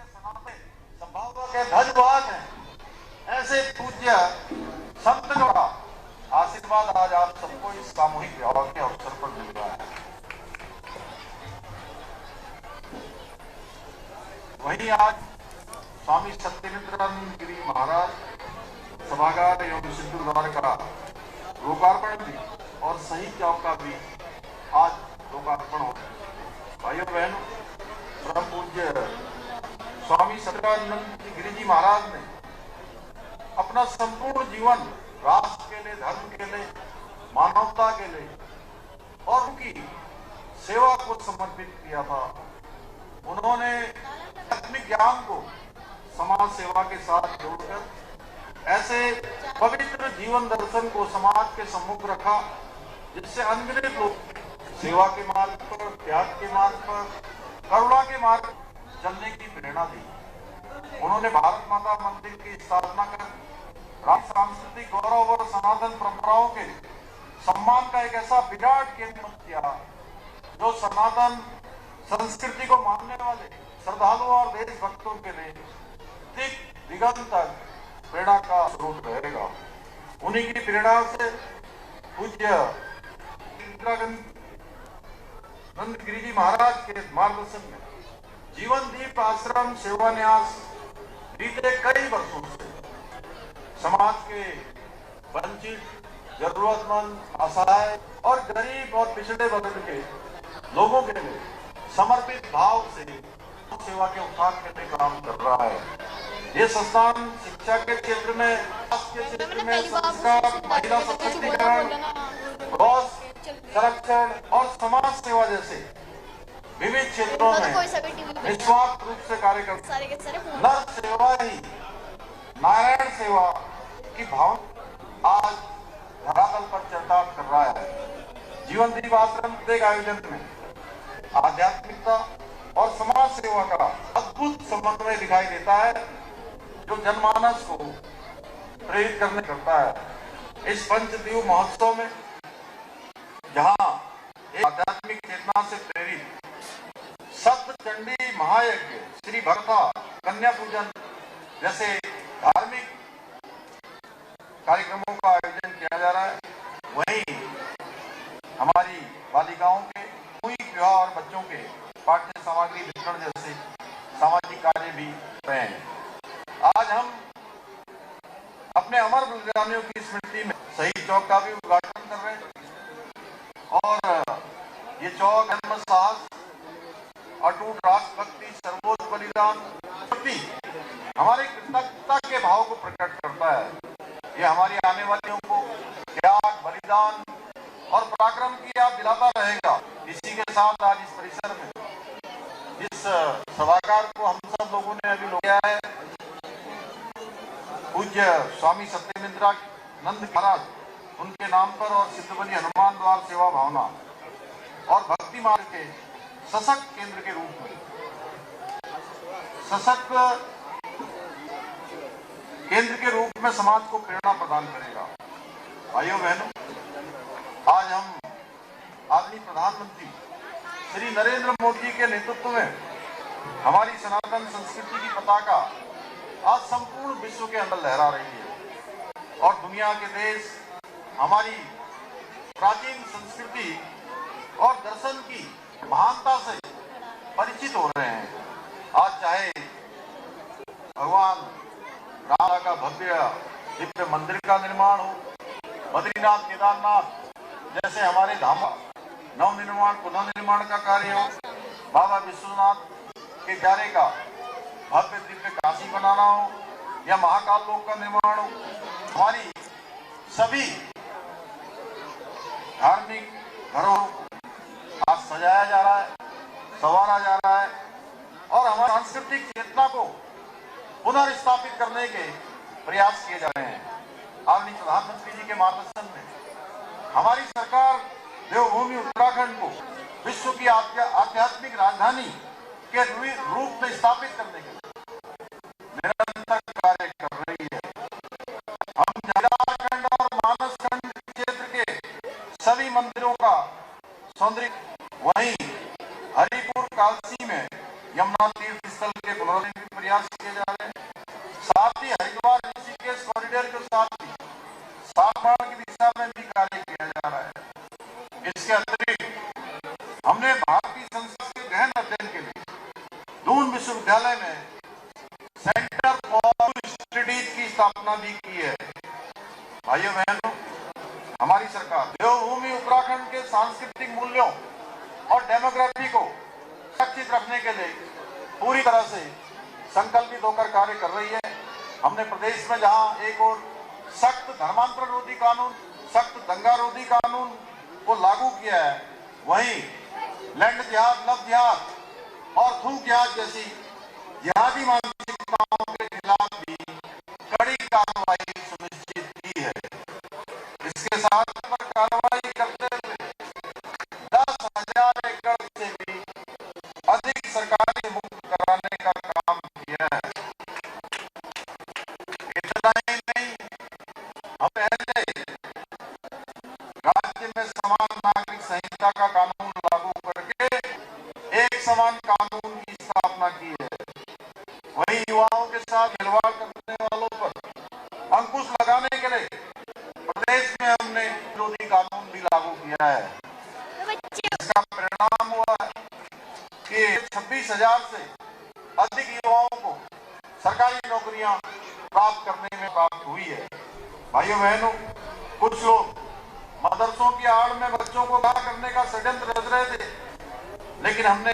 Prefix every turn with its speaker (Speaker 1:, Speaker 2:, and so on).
Speaker 1: संभावना के ध्वजवाहक हैं ऐसे पूज्य संतों का आशीर्वाद आज आप सबको इस सामूहिक विवाह के अवसर पर मिल रहा है। वहीं आज स्वामी सत्येंद्रानंद गिरी महाराज सभागार एवं सिंधु द्वार का लोकार्पण भी और सही चौक का भी आज लोकार्पण हो। भाइयों बहनों, परम पूज्य स्वामी सत्येंद्रानंद गिरी जी महाराज ने अपना संपूर्ण जीवन राष्ट्र के लिए, धर्म के लिए, मानवता के लिए और उनकी सेवा को समर्पित किया था। उन्होंने आत्मिक ज्ञान को समाज सेवा के साथ जोड़कर ऐसे पवित्र जीवन दर्शन को समाज के सम्मुख रखा जिससे अनगिनत लोग सेवा के मार्ग पर, त्याग के मार्ग पर, करुणा के मार्ग चलने की प्रेरणा दी। उन्होंने भारत माता मंदिर की स्थापना कर राष्ट्र सांस्कृतिक गौरव और सनातन परंपराओं के सम्मान का एक ऐसा विराट केंद्र किया जो सनातन संस्कृति को मानने वाले श्रद्धालुओं और देशभक्तों के लिए दिगंत तक प्रेरणा का स्रोत रहेगा। उन्हीं की प्रेरणा से पूज्य नंद गिरी जी महाराज के मार्गदर्शन में जीवन दीप आश्रम सेवा न्यास बीते कई वर्षों से समाज के वंचित, जरूरतमंद, असहाय और गरीब और पिछड़े वर्ग के लोगों के लिए समर्पित भाव से सेवा के उत्थान के लिए काम कर रहा है। ये संस्थान शिक्षा के क्षेत्र में, स्वास्थ्य के क्षेत्र में, संस्कार, महिला सशक्तिकरण, गौ संरक्षण और समाज सेवा जैसे विविध क्षेत्रों में निस्वार्थ रूप से कार्य करता है। नर सेवा ही नारायण सेवा की भावना आज धरातल पर चरितार्थ कर रहा है। जीवन दीप आश्रम प्रत्येक आयोजन में आध्यात्मिकता और समाज सेवा का अद्भुत समन्वय दिखाई देता है जो जनमानस को प्रेरित करता है। इस पंचदीप महोत्सव में जहां एक आध्यात्मिक चेतना से प्रेरित सप्तचंडी महायज्ञ, श्री भक्ता, कन्या पूजन जैसे धार्मिक कार्यक्रमों का आयोजन किया जा रहा है, वहीं हमारी बालिकाओं के सामूहिक विवाह और बच्चों के पाठ्य सामग्री वितरण जैसे सामाजिक कार्य भी रहे हैं। आज हम अपने अमर बलिदानियों की स्मृति में शहीद चौक का भी उद्घाटन कर रहे हैं और ये चौक जन्म साहस, अटूट राष्ट्रभक्ति, सर्वोच्च बलिदान प्रति हमारे कृतज्ञता के भाव को प्रकट करता है। ये हमारी आने वालियों को त्याग, बलिदान और पराक्रम की याद दिलाता रहेगा। इसी के साथ आज इस परिसर में इस सभागार को हम सब लोगों ने अभी किया है। पूज्य स्वामी सत्येंद्रानंद महाराज उनके नाम पर और सिद्धबली हनुमान द्वार सेवा भावना और भक्ति मार्ग के सशक्त केंद्र के रूप में, सशक्त केंद्र के रूप में समाज को प्रेरणा प्रदान करेगा। भाइयों बहनों, आज हम आदरणीय प्रधानमंत्री श्री नरेंद्र मोदी जी के नेतृत्व में हमारी सनातन संस्कृति की पताका आज संपूर्ण विश्व के अंदर लहरा रही है और दुनिया के देश हमारी प्राचीन संस्कृति और दर्शन की महानता से परिचित हो रहे हैं। आज चाहे भगवान राम का भव्य दिव्य मंदिर का निर्माण हो, बद्रीनाथ, केदारनाथ जैसे हमारे धाम नवनिर्माण, पुनर्निर्माण का कार्य हो, बाबा विश्वनाथ के ग्यारह का भव्य दिव्य काशी बनाना हो या महाकाल लोक का निर्माण हो, हमारी सभी धार्मिक घरों आज सजाया जा रहा है, संवारा जा रहा है और हमारी सांस्कृतिक चेतना को पुनर्स्थापित करने के प्रयास किए जा रहे हैं। आदरणीय प्रधानमंत्री जी के मार्गदर्शन में हमारी सरकार देवभूमि उत्तराखंड को विश्व की आध्यात्मिक राजधानी के रूप में स्थापित करने के लिए निरंतर कार्य कर रही है। हम झारखंड और मानसखंड क्षेत्र के सभी मंदिरों का सौंदर्य, वहीं हरिपुर काशी में यमुना तीर्थ स्थल के पुनर्निर्माण प्रयास किए जा रहे हैं। साथ ही हरिद्वार ऋषिकेश कॉरिडोर के साथ ही सामान्य की दिशा में भी कार्य किया जा रहा है। इसके अतिरिक्त हमने भारतीय संस्कृति के गहन अध्ययन के लिए दून विश्वविद्यालय में सेंटर फॉर स्टडीज की स्थापना भी की है। भाइयों बहनों, हमारी सरकार देवभूमि उत्तराखंड के सांस्कृतिक मूल्यों और डेमोग्राफी को सुरक्षित रखने के लिए पूरी तरह से संकल्पित होकर कार्य कर रही है। हमने प्रदेश में जहां एक और सख्त धर्मांतरण रोधी कानून, सख्त दंगा रोधी कानून को लागू किया है, वहीं लैंड जिहाद, लव जिहाद और थूक जिहाद जैसी जिहादी मानसिकताओं के खिलाफ भी कड़ी कार्रवाई सुनिश्चित की है। इसके साथ पर कार्रवाई करते हुए 10,000 एकड़ से भी अधिक सरकारी मुक्त कराने का काम किया है। इतना ही नहीं, हम पहले राज्य में समान नागरिक संहिता का कानून लागू करके एक समान कानून की स्थापना की है। वहीं युवाओं के साथ खिलवाड़ करने वालों पर अंकुश लगाने के लिए प्रदेश में हमने विरोधी कानून भी लागू किया है। इसका परिणाम हुआ है कि 26,000 से अधिक युवाओं को सरकारी नौकरियां प्राप्त करने में प्राप्त हुई है। भाइयों बहनों, कुछ लोग मदरसों की आड़ में बच्चों को गायब करने का षड्यंत्र रच रहे थे, लेकिन हमने